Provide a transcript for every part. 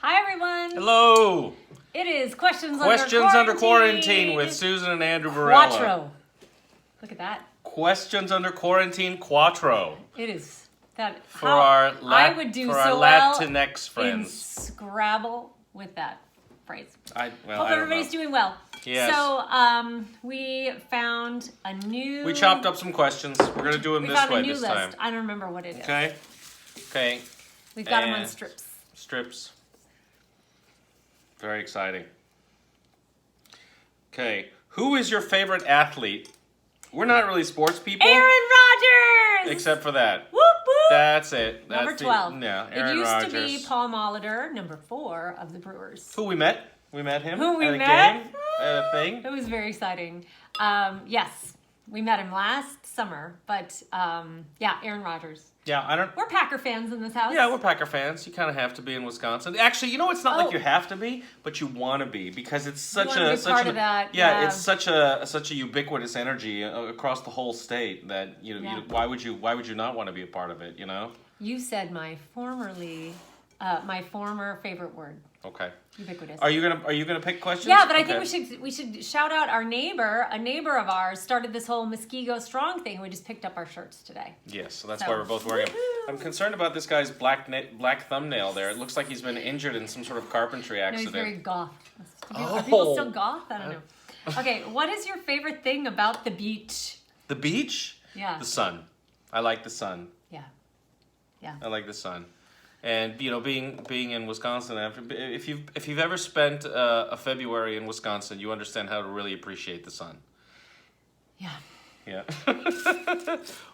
Hi, everyone. Hello. It is Questions Under Quarantine with Susan and Andrew Varela. Quattro. Look at that. Questions Under Quarantine Quattro. It is that For our I would do so Latinx friends. in Scrabble with that phrase. Hope everybody's doing well. Yes. So we found a new. We chopped up some questions. We're gonna do them this way this time. I don't remember what it is. Okay. Okay. We've got them on strips. Strips. Very exciting. Okay. Who is your favorite athlete? We're not really sports people. Aaron Rodgers! Except for that. Whoop, whoop. That's it. That's number 12. Aaron It used Rodgers. to be Paul Molitor, number 4 of the Brewers. Who we met. We met him Who we at a met? game. At a thing. It was very exciting. Yes, we met him last summer, but yeah, Aaron Rodgers. Yeah, We're Packer fans in this house. Yeah, we're Packer fans. You kind of have to be in Wisconsin. Actually, you know, it's not like you have to be, but you want to be because it's such a part of that. Yeah, it's such a ubiquitous energy across the whole state that why would you not want to be a part of it? You know. You said my former favorite word. Okay. Ubiquitous. Are you gonna pick questions? Yeah, but I think we should shout out our neighbor. A neighbor of ours started this whole Muskego Strong thing. We just picked up our shirts today. Yes, so that's why we're both wearing them. I'm concerned about this guy's black thumbnail there. It looks like he's been injured in some sort of carpentry accident. No, he's very goth. Are people still goth? I don't know. Okay, what is your favorite thing about the beach? The beach? Yeah. The sun. I like the sun. Yeah. Yeah. I like the sun. And being in Wisconsin, if you've ever spent a February in Wisconsin, you understand how to really appreciate the sun. Yeah. Yeah.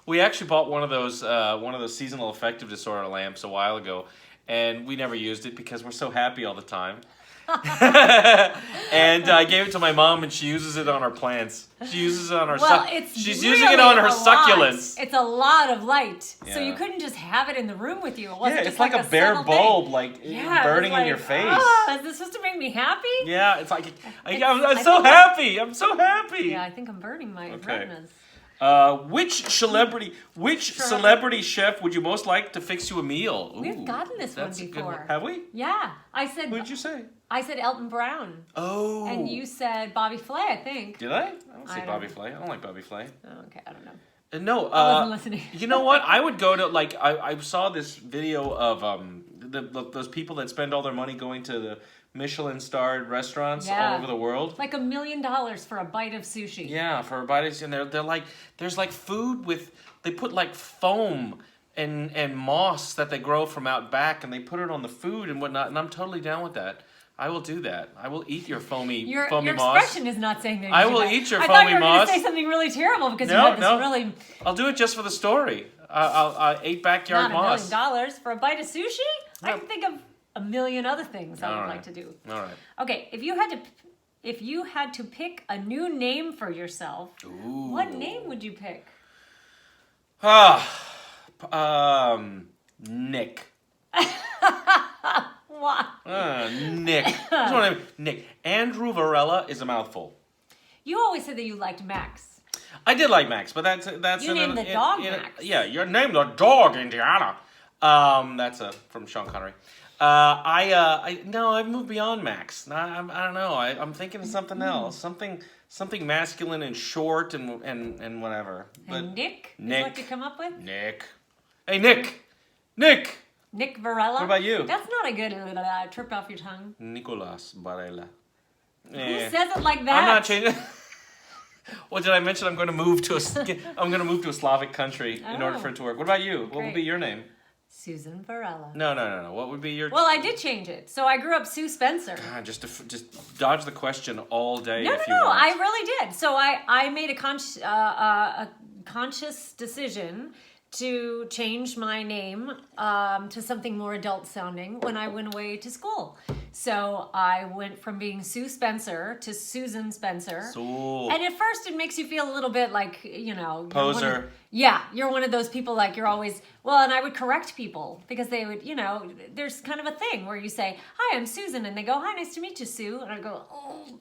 We actually bought one of those seasonal affective disorder lamps a while ago, and we never used it because we're so happy all the time. And I gave it to my mom, and she uses it on her plants. She uses it on her. She's using it on her succulents. It's a lot of light, so Yeah. you couldn't just have it in the room with you. It wasn't Yeah, just it's like a bare bulb, burning in your face. Is this supposed to make me happy? Yeah, it's like I'm so happy. I'm so happy. Yeah, I think I'm burning my retinas. Which celebrity chef would you most like to fix you a meal? Ooh, we've gotten this one before. Have we? Yeah, I said. Who did you say? I said Elton Brown. Oh. And you said Bobby Flay, I think. Did I? I don't say Bobby Flay. I don't like Bobby Flay. Oh, okay, I don't know. No, I wasn't listening. You know what? I would go to I saw this video of those people that spend all their money going to the Michelin-starred restaurants all over the world. Like $1 million for a bite of sushi. Yeah, for a bite of, and they're like, there's like food with, they put like foam and moss that they grow from out back, and they put it on the food and whatnot, and I'm totally down with that. I will do that. I will eat your foamy your moss. Your expression is not saying that. I will eat your foamy moss. I thought you were going to say something really terrible because you had this really. I'll do it just for the story. I'll eat backyard moss. Not $1 million for a bite of sushi? I can think of a million other things I would like to do. All right. Okay, if you had to pick a new name for yourself, what name would you pick? Nick. What? Nick. Nick. Andrew Varela is a mouthful. You always said that you liked Max. I did like Max, but that's you named the dog Max. Yeah, you named the dog Indiana. That's from Sean Connery. I've moved beyond Max. I don't know. I'm thinking of something else. Something masculine and short and whatever. But and Nick is what you come up with? Nick. Hey, Nick. Nick Varela? What about you? That's not a good trip off your tongue. Nicolas Varela. Who says it like that? I'm not changing. Well, did I mention I'm going to move to a Slavic country in order for it to work? What about you? What would be your name? Susan Varela. No. What would be your? Well, I did change it. So I grew up Sue Spencer. God, just dodge the question all day. No, I really did. So I made a conscious decision to change my name to something more adult sounding when I went away to school. So I went from being Sue Spencer to Susan Spencer. And at first it makes you feel a little bit like, poser. You're one of those people like you're always, and I would correct people because they would, there's kind of a thing where you say, hi, I'm Susan. And they go, hi, nice to meet you, Sue. And I go, oh,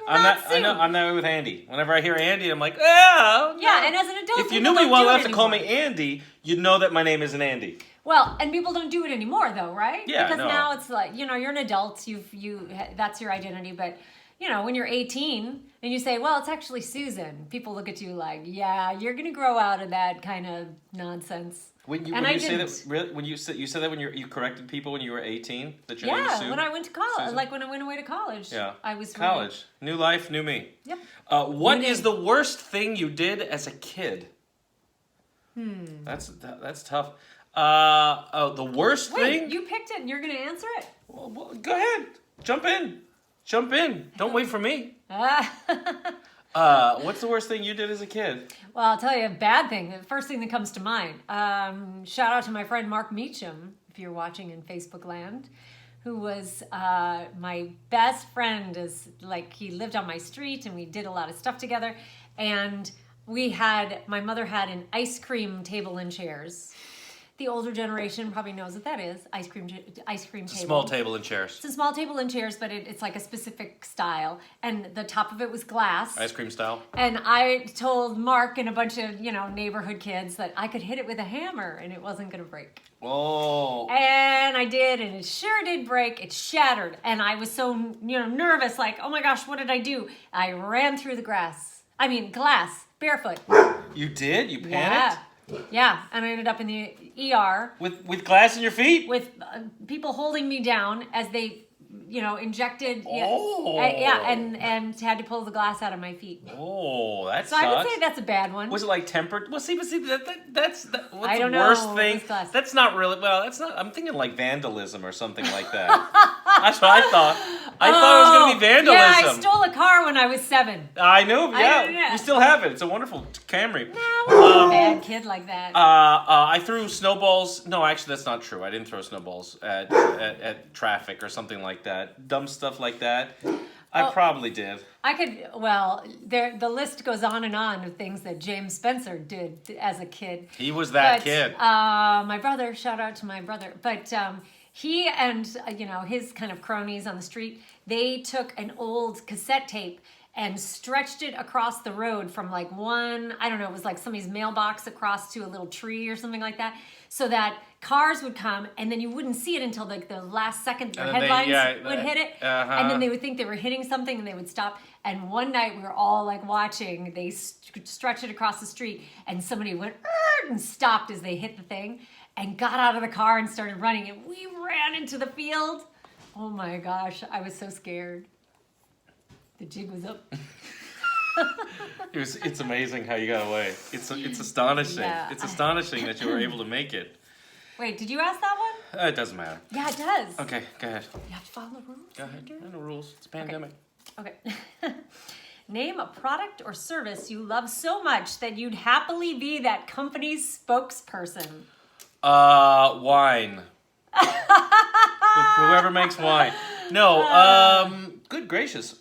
I'm that way with Andy. Whenever I hear Andy, I'm like, oh. Yeah, and as an adult, if you knew me well enough to call me Andy, you'd know that my name isn't Andy. Well, and people don't do it anymore, though, right? Yeah, because no. now it's like, you're an adult. That's your identity. But when you're 18 and you say, "Well, it's actually Susan," people look at you like, "Yeah, you're gonna grow out of that kind of nonsense." When you And when I you say didn't. that really, when you said that when you corrected people when you were 18 that your name is Yeah, Sue? when I went to college, Susan? like when I went away to college, Yeah. I was College, new life, new me. Yep. What New is name. the worst thing you did as a kid? That's tough. The worst Wait, thing? you picked it and you're gonna answer it? Well, go ahead. Jump in. Don't wait for me. What's the worst thing you did as a kid? Well, I'll tell you a bad thing. The first thing that comes to mind. Shout out to my friend Mark Meacham, if you're watching in Facebook land, who was my best friend. He lived on my street and we did a lot of stuff together. And my mother had an ice cream table and chairs. The older generation probably knows what that is. Ice cream table. Small table and chairs. It's a small table and chairs, but it's like a specific style. And the top of it was glass. Ice cream style. And I told Mark and a bunch of, neighborhood kids that I could hit it with a hammer and it wasn't going to break. Oh. And I did, and it sure did break. It shattered. And I was so, nervous, like, oh my gosh, what did I do? I ran through the glass, barefoot. You did? You panicked? Yeah, and I ended up in the ER. With glass in your feet? With people holding me down as they, injected. Oh. And had to pull the glass out of my feet. Oh, that So sucks. I would say that's a bad one. Was it like tempered? Well, see, what's I don't the know. worst thing? This glass. That's not really, that's not, I'm thinking like vandalism or something like that. That's what I thought. I thought it was going to be vandalism. Yeah, I stole a car when I was 7. I know, yeah. yeah. We still have it. It's a wonderful Camry. No, I wasn't a bad kid like that. I threw snowballs. No, actually, that's not true. I didn't throw snowballs at traffic or something like that. Dumb stuff like that. I probably did. The list goes on and on of things that James Spencer did as a kid. He was that kid. My brother, shout out to my brother. But he and, his kind of cronies on the street, they took an old cassette tape and stretched it across the road from it was like somebody's mailbox across to a little tree or something like that, so that cars would come and then you wouldn't see it until like the last second their headlines would hit it. And then they would think they were hitting something and they would stop. And one night we were all like watching, they stretched it across the street and somebody went and stopped as they hit the thing and got out of the car and started running and we ran into the field. Oh my gosh, I was so scared. The jig was up. It's amazing how you got away. It's astonishing. Yeah. It's astonishing that you were able to make it. Wait, did you ask that one? It doesn't matter. Yeah, it does. Okay, go ahead. You have to follow the rules. Go ahead. No rules. It's a pandemic. Okay. Name a product or service you love so much that you'd happily be that company's spokesperson. Wine. Whoever makes wine. No, good gracious.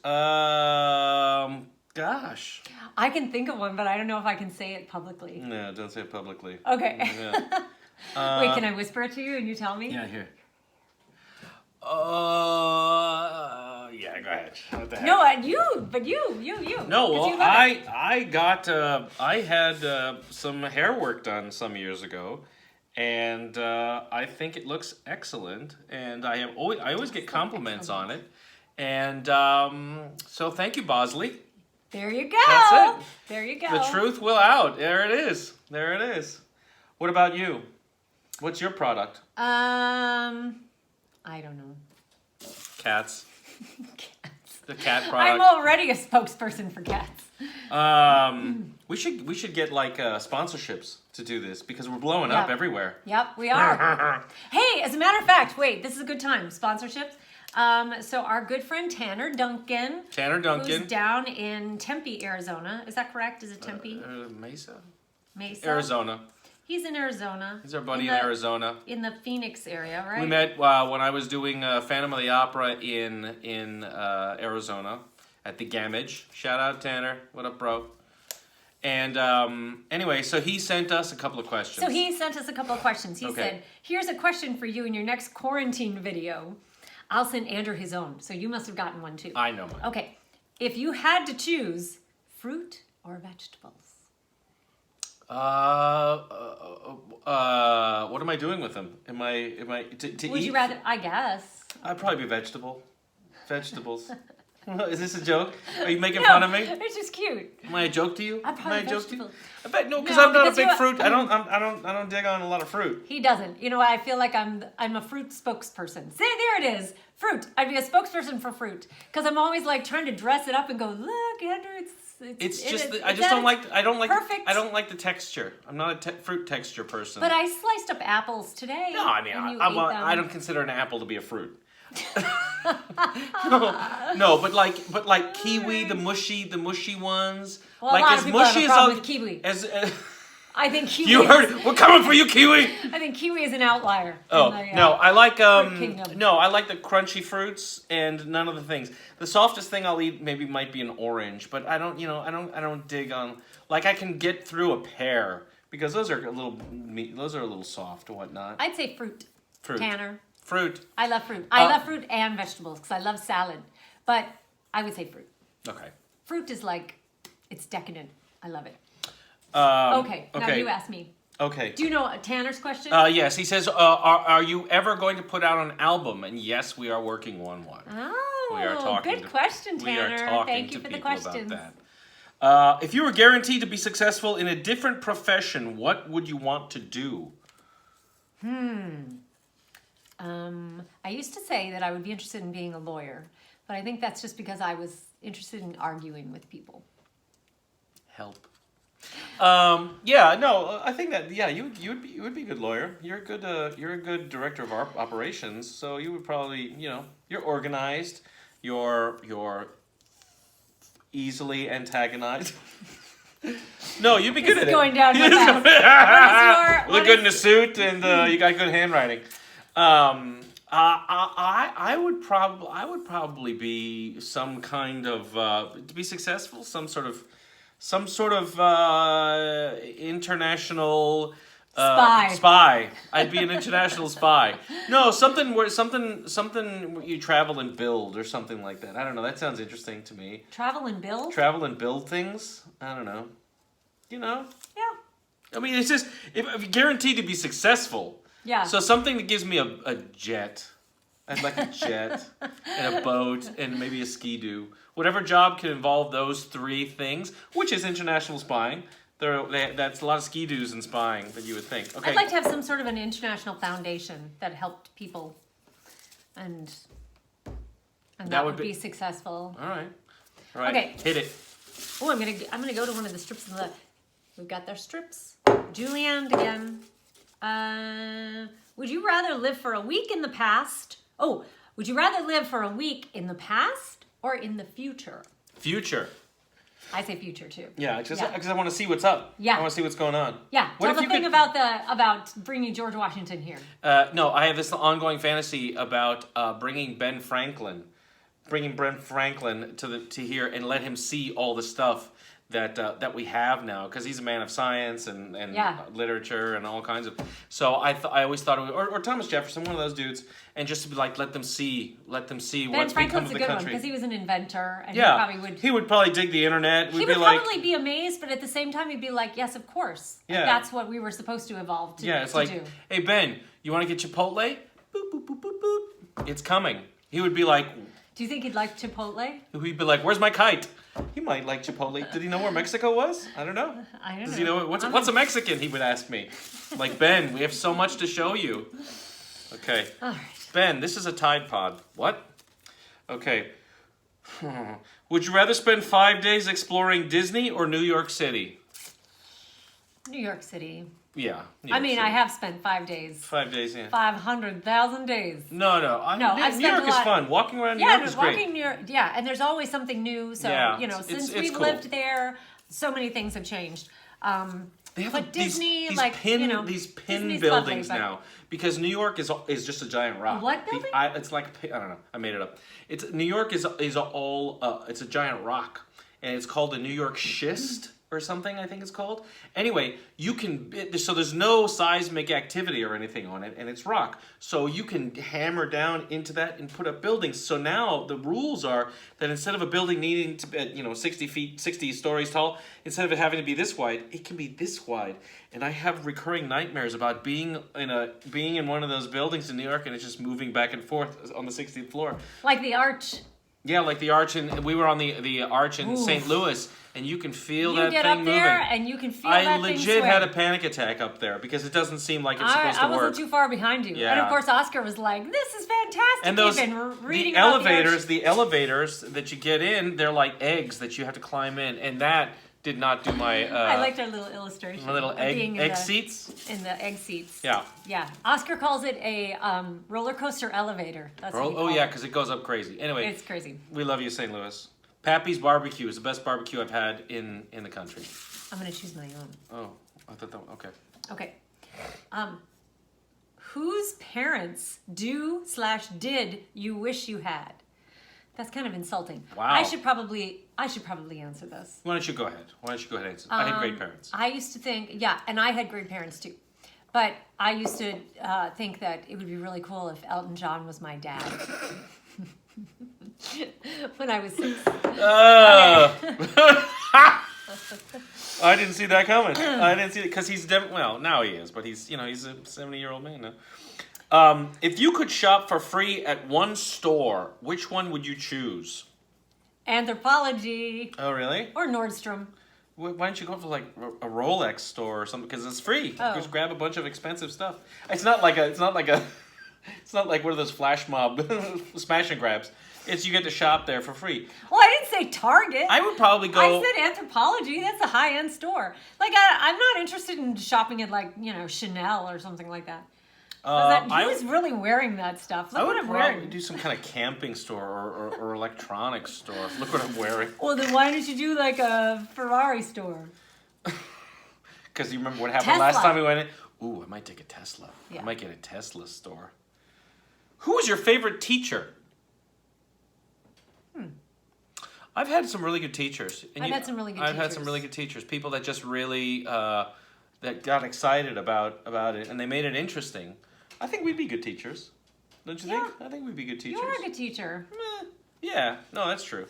Gosh. I can think of one, but I don't know if I can say it publicly. No, don't say it publicly. Okay. Yeah. Wait, can I whisper it to you and you tell me? Yeah, here. Yeah, go ahead. What the heck? No, you. No, 'cause well, you love it. I had some hair work done some years ago, and I think it looks excellent, and I always get compliments on it, and so thank you, Bosley. There you go. That's it. There you go. The truth will out. There it is. There it is. What about you? What's your product? I don't know. Cats. Cats. The cat I'm product. already a spokesperson for cats. We should get like sponsorships to do this because we're blowing up Yeah. everywhere. Yep, we are. Hey, as a matter of fact, wait, this is a good time. Sponsorships. So our good friend Tanner Duncan. Who's down in Tempe, Arizona. Is that correct? Is it Tempe? Mesa. Arizona. He's in Arizona. He's our buddy in Arizona. In the Phoenix area, right? We met when I was doing Phantom of the Opera in Arizona at the Gamage. Shout out Tanner. What up, bro? And anyway, so he sent us a couple of questions. He said, here's a question for you in your next quarantine video. I'll send Andrew his own. So you must have gotten one too. I know mine. Okay. If you had to choose fruit or vegetables? What am I doing with them? Am I to Would eat? you rather? I guess. I'd probably be vegetables. Is this a joke? Are you making No, fun of me? it's just cute. Am I a joke to you? I'm probably Am I a joke to you? vegetable. I bet no, because No, I'm not a because big you're- fruit. I don't dig on a lot of fruit. He doesn't. You know, I feel like I'm a fruit spokesperson. See, there it is. Fruit. I'd be a spokesperson for fruit because I'm always like trying to dress it up and go, look, Andrew, It's just it- I just don't like perfect. I don't like the texture. I'm not a fruit texture person. But I sliced up apples today. no, I mean and you I ate them. don't consider an apple to be a fruit. no, but like kiwi, the mushy ones. Well, like a lot as of people have mushy a as problem I'll- with kiwi. as I think kiwi. you heard it. We're coming for you, kiwi. I think kiwi is an outlier. Oh in the, no, I like fruit kingdom. no, I like the crunchy fruits and none of the things. The softest thing I'll eat maybe might be an orange, but I don't dig on like I can get through a pear because those are a little soft and whatnot. I'd say fruit. Fruit. Tanner. Fruit. I love fruit. I love fruit and vegetables because I love salad. But I would say fruit. Okay. Fruit is like, it's decadent. I love it. Okay. Now you ask me. Okay. Do you know Tanner's question? Yes, he says, are you ever going to put out an album? And yes, we are working on one. Oh, We are talking good question, We are Tanner. talking Thank to you for the people questions. about that. If you were guaranteed to be successful in a different profession, what would you want to do? I used to say that I would be interested in being a lawyer, but I think that's just because I was interested in arguing with people. Help. Yeah, no, I think that you would be a good lawyer. You're a good director of operations, so you would probably you're organized. You're easily antagonized. No, you'd be good at it. Going down real fast. Look good in a suit, and you got good handwriting. I would probably be some kind of to be successful, some sort of international spy. I'd be an international spy. No, something where you travel and build or something like that. I don't know. That sounds interesting to me. Travel and build? Travel and build things. I don't know. Yeah. I mean, it's just if you're guaranteed to be successful. Yeah. So something that gives me a jet. I'd like a jet and a boat and maybe a ski-doo. Whatever job can involve those three things, which is international spying. That's a lot of ski-doos in spying that you would think. Okay. I'd like to have some sort of an international foundation that helped people and that would be successful. All right. Okay. Hit it. Oh, I'm gonna go to one of the strips in the. We've got their strips. Julianne again. Would you rather live for a week in the past? Oh, would you rather live for a week in the past or in the future? Future. I say future too. Yeah, because I want to see what's up. Yeah. I want to see what's going on. Yeah. What Tell if the you thing could- about bringing George Washington here. No, I have this ongoing fantasy about bringing Ben Franklin to here and let him see all the stuff that we have now, because he's a man of science and literature and all kinds of. So I always thought or Thomas Jefferson, one of those dudes, and just to be like let them see Ben what's become Franklin's of a the good one country. because he was an inventor and He would probably dig the internet. He would probably be amazed, but at the same time, he'd be like, "Yes, of course. Like, Yeah. that's what we were supposed to evolve to, it's to like, do." hey Ben, you want to get Chipotle? Boop boop boop boop boop. It's coming. He would be like, Do you think he'd like Chipotle? he'd be like, where's my kite? He might like Chipotle. Did he know where Mexico was? I don't know. I don't know. Does he know what's a Mexican? He would ask me. Like, Ben, we have so much to show you. Okay. All right. Ben, this is a Tide Pod. What? Okay. Would you rather spend 5 days exploring Disney or New York City? New York City. Yeah. I mean, I have spent 5 days. 5 days, yeah. 500,000 days. No. I've New spent York a is lot. fun. Walking around New York is great. Walking New York, and there's always something new. So, since it's we've cool. lived there, so many things have changed. They have But these Disney, pin Disney's buildings lovely, but- now, because New York is just a giant rock. What building? It's like I don't know. I made it up. New York is all it's a giant rock, and it's called the New York schist. or something, I think it's called. Anyway, you can, so there's no seismic activity or anything on it, and it's rock. So you can hammer down into that and put up buildings. So now the rules are that instead of a building needing to be, 60 stories tall, instead of it having to be this wide, it can be this wide. And I have recurring nightmares about being in one of those buildings in New York, and it's just moving back and forth on the 60th floor. Like the arch. Yeah, like the arch, and we were on the arch in St. Louis, and you can feel that thing moving. You get up there, and you can feel that thing I legit sway. had a panic attack up there because it doesn't seem like it's supposed to work. I wasn't too far behind you. Yeah. And of course, Oscar was like, "This is fantastic." And those He'd been reading the about elevators that you get in, they're like eggs that you have to climb in, and that did not do my. I liked our little illustration. My little egg seats. In the egg seats. Yeah. Yeah. Oscar calls it a roller coaster elevator. That's what he calls yeah, it. because it goes up crazy. Anyway, It's crazy. we love you, St. Louis. Pappy's Barbecue is the best barbecue I've had in the country. I'm gonna choose my own. Oh, I thought that. Okay. Okay. Whose parents did you wish you had? That's kind of insulting. Wow. I should probably answer this. Why don't you go ahead? And answer? I had great parents. I used to think, and I had great parents too. But I used to think that it would be really cool if Elton John was my dad. When I was 6. I didn't see that coming. I didn't see it because he's now he is, but he's a 70-year-old man now. If you could shop for free at one store, which one would you choose? Anthropology. Oh, really? Or Nordstrom. Why don't you go for like a Rolex store or something? Because it's free. Oh. Just grab a bunch of expensive stuff. It's not like one of those flash mob smash and grabs. It's you get to shop there for free. Well, I didn't say Target. I would probably go. I said Anthropology. That's a high-end store. Like I'm not interested in shopping at Chanel or something like that. He was really wearing that stuff. Look I what would I'm probably wearing. do some kind of camping store or electronics store. Look what I'm wearing. Well, then why don't you do like a Ferrari store? Because you remember what happened Tesla. last time we went in? Ooh, I might take a Tesla. Yeah. I might get a Tesla store. Who was your favorite teacher? I've had some really good teachers. I've had some really good I've had teachers. some really good teachers. People that just really that got excited about it, and they made it interesting. I think we'd be good teachers. Don't you think? I think we'd be good teachers. You're a good teacher. Yeah, no, that's true.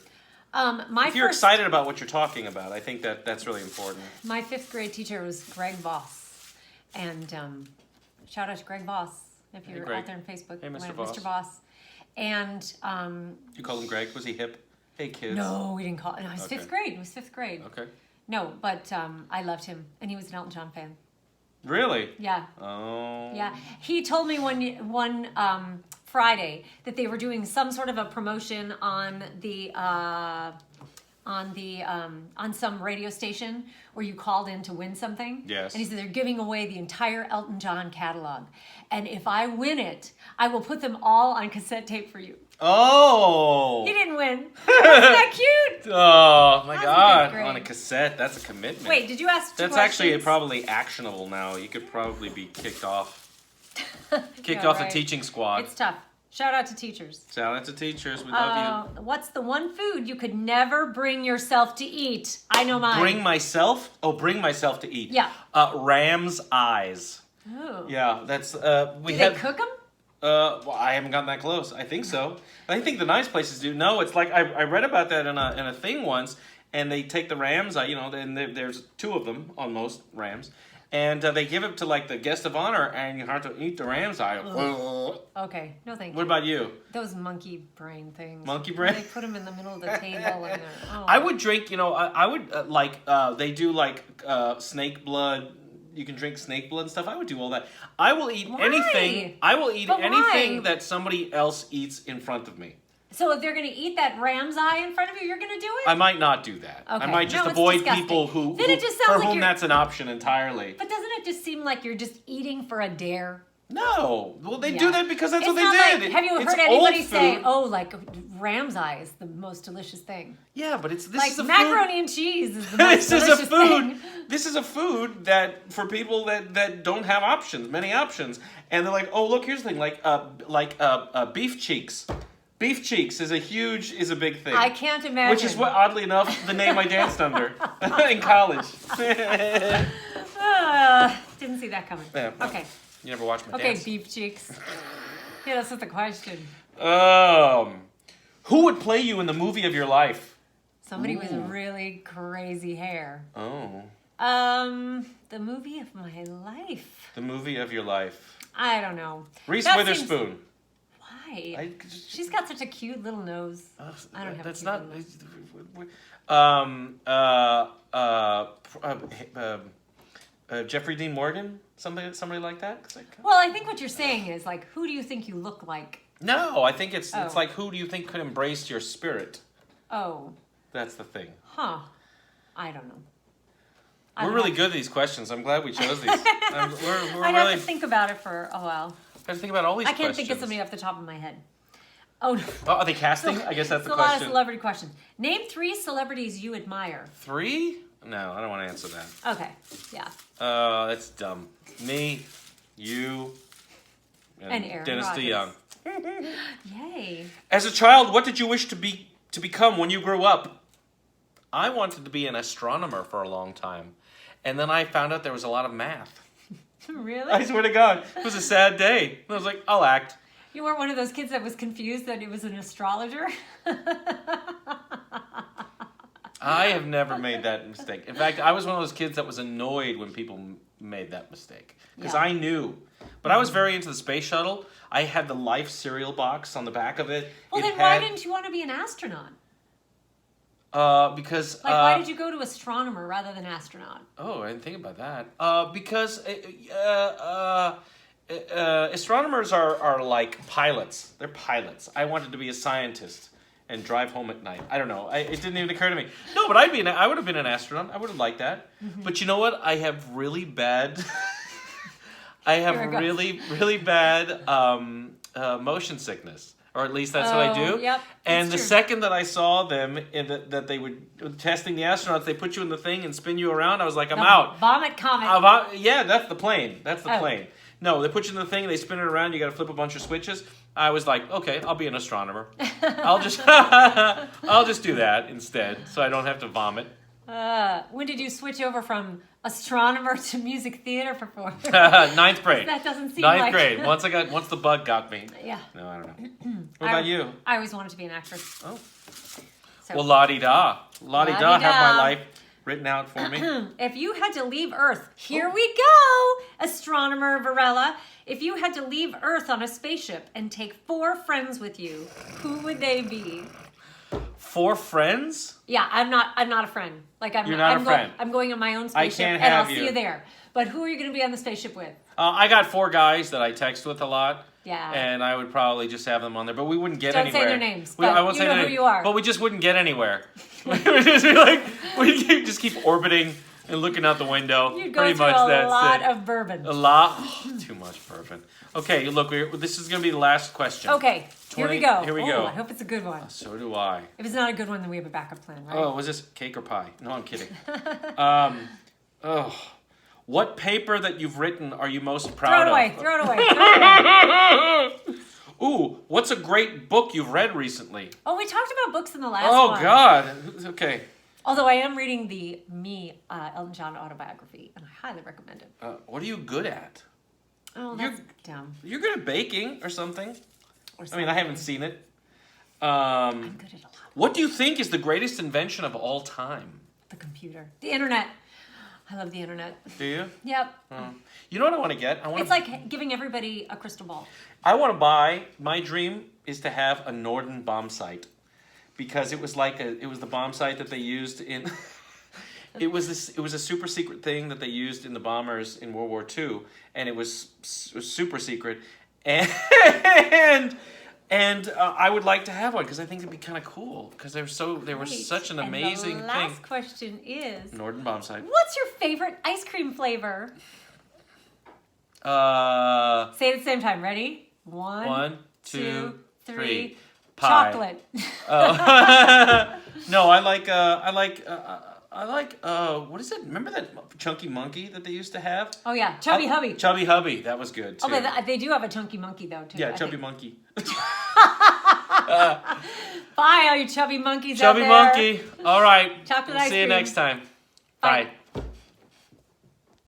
If you're excited about what you're talking about, I think that's really important. My 5th grade teacher was Greg Voss. And shout out to Greg Voss if you're Greg. out there on Facebook. Hey, Mr. Voss. Mr. Voss. And You called him Greg? Was he hip? Hey, kids. no, we didn't call it. No, it was Okay. 5th grade. It was 5th grade. Okay. No, but I loved him. And he was an Elton John fan. Really? Yeah. Oh. Yeah. He told me one Friday that they were doing some sort of a promotion on some radio station where you called in to win something. Yes. And he said they're giving away the entire Elton John catalog. And if I win it, I will put them all on cassette tape for you. Oh. He didn't win. Wasn't that cute? Oh my That was God! fifth grade. On a cassette, that's a commitment. Wait, did you ask two That's actually questions? probably actionable now. You could probably be kicked off. Kicked Yeah, off right. the teaching squad. It's tough. Shout out to teachers. Shout out to teachers. We love What's the one food you could never bring yourself to eat? I know mine. you. Bring myself to eat. Yeah. Ram's eyes. Ooh. Yeah, that's we Do they cook them? Well, I haven't gotten that close. I think so. I think the nice places do. No, it's like I read about that in a thing once, and they take the rams. And there's 2 of them on most rams, and they give it to like the guest of honor, and you have to eat the ram's eye. Okay, no thank you. What about you? Those monkey brain things? Monkey brain? They put them in the middle of the table. And I would drink. I would they do like snake blood. You can drink snake blood and stuff. I would do all that. I will eat Why? anything. I will eat But anything why? that somebody else eats in front of me. So if they're going to eat that ram's eye in front of you, you're going to do it? I might not do that. I Okay. might just No, it's avoid disgusting. people who Then it just sounds for like whom you're- that's an option entirely. But doesn't it just seem like you're just eating for a dare? No, well they Yeah. do that because that's It's what they not did. like, have you It's heard anybody old say, food. "Oh, like ram's eye is the most delicious thing"? Yeah, but this Like is a macaroni food. and cheese is the most This is a delicious food. thing. This is a food that for people that don't have options, many options, and they're like, oh look, here's the thing, like beef cheeks. Beef cheeks is a big thing. I can't imagine. Which is what, oddly enough, the name I danced under in college. Didn't see that coming. Yeah, well, Okay. You never watched my Okay, dance? beef cheeks. Hit us with a question. Who would play you in the movie of your life? Somebody with really crazy hair. Oh. The movie of my life. The movie of your life. I don't know. Reese That Witherspoon. Why? She's got such a cute little nose. I don't have That's a not. cute little nose. Jeffrey Dean Morgan, somebody like that. Well, I think what you're saying is like, who do you think you look like? No, I think it's Oh. like, who do you think could embrace your spirit? Oh, That's the thing. huh. I don't know. We're really good at these questions. I'm glad we chose these. We're I'd really have to think about it for a while. have to think about all these I can't questions. think of somebody off the top of my head. Oh, no. Oh, are they casting? I guess that's It's the a lot of question. celebrity questions. Name 3 celebrities you admire. 3? No, I don't want to answer that. Okay, yeah. That's dumb. Me, you, And Aaron Dennis Rodgers. DeYoung. Yay. As a child, what did you wish to become when you grew up? I wanted to be an astronomer for a long time. And then I found out there was a lot of math. Really? I swear to God, it was a sad day. I was like, I'll act. You weren't one of those kids that was confused that it was an astrologer? I have never made that mistake. In fact, I was one of those kids that was annoyed when people made that mistake. Because Yeah. I knew. But I was very into the space shuttle. I had the Life cereal box on the back of it. Well, It then why had- didn't you want to be an astronaut? Because... Like, why did you go to astronomer rather than astronaut? Oh, I didn't think about that. Because astronomers are like pilots. They're pilots. I wanted to be a scientist and drive home at night. I don't know. It didn't even occur to me. No, but I would have been an astronaut. I would have liked that. Mm-hmm. But you know what? I have really bad... I have Here it goes. really bad motion sickness. Or at least that's what I do. Yep, And that's the true. second that I saw them, that they were testing the astronauts, they put you in the thing and spin you around. I was like, I'm The out. Vomit comet. Yeah, that's the plane. That's the Oh. plane. No, they put you in the thing, they spin it around, you got to flip a bunch of switches. I was like, okay, I'll be an astronomer. I'll just do that instead, so I don't have to vomit. When did you switch over from astronomer to music theater performer? Ninth grade. That doesn't seem Ninth like... grade. Once the bug got me. Yeah. No, I don't know. What about you? I always wanted to be an actress. Oh. So, Well, la-di-da. La-di-da, have La-di-da. my life written out for me. if you had to leave Earth, here we go, astronomer Varela. If you had to leave Earth on a spaceship and take 4 friends with you, who would they be? 4 friends? Yeah, I'm not a friend. Like You're not a friend. I'm going on my own spaceship, can't and I'll have see you. you there. But who are you going to be on the spaceship with? I got 4 guys that I text with a lot. Yeah. And I would probably just have them on there, but we wouldn't get Don't say anywhere. their names, We, but I won't you say know their who name, you are. But we just wouldn't get anywhere. we would just be like, we just keep orbiting and looking out the window. You'd go Pretty through much a that's lot it. of bourbon. A lot. Oh, too much bourbon. Okay, look, this is going to be the last question. Okay, here we go. Here we Oh, go. I hope it's a good one. So do I. If it's not a good one, then we have a backup plan, right? Oh, was this cake or pie? No, I'm kidding. What paper that you've written are you most proud Throw it of? away. Throw it away. Throw it away. Ooh, what's a great book you've read recently? Oh, we talked about books in the last Oh, one. God. Okay. Although I am reading the Elton John autobiography, and I highly recommend it. What are you good at? Oh, that's dumb. You're good at baking or something. Or I mean, I haven't seen it. I'm good at a lot. What do you think is the greatest invention of all time? The computer. The internet. I love the internet. Do you? Yep. You know what I want to get? It's like giving everybody a crystal ball. I want to buy. My dream is to have a Norden bomb sight, because it was the bomb sight that they used in. It was a super secret thing that they used in the bombers in World War II, and it was super secret, and I would like to have one because I think it'd be kind of cool because they were Great. such an And amazing the thing. last question is, Norden bomb sight. what's your favorite ice cream flavor? Say it at the same time. Ready? 1, 2, 3. Pie. Chocolate. No, I like what is it? Remember that chunky monkey that they used to have? Oh yeah, Chubby Hubby. Chubby Hubby, that was good too. Oh, they do have a chunky monkey though too. Yeah, I chubby think. monkey. Bye, all you chubby monkeys Chubby out there. monkey. All right. Chocolate We'll ice see you cream. next time. Bye. Bye.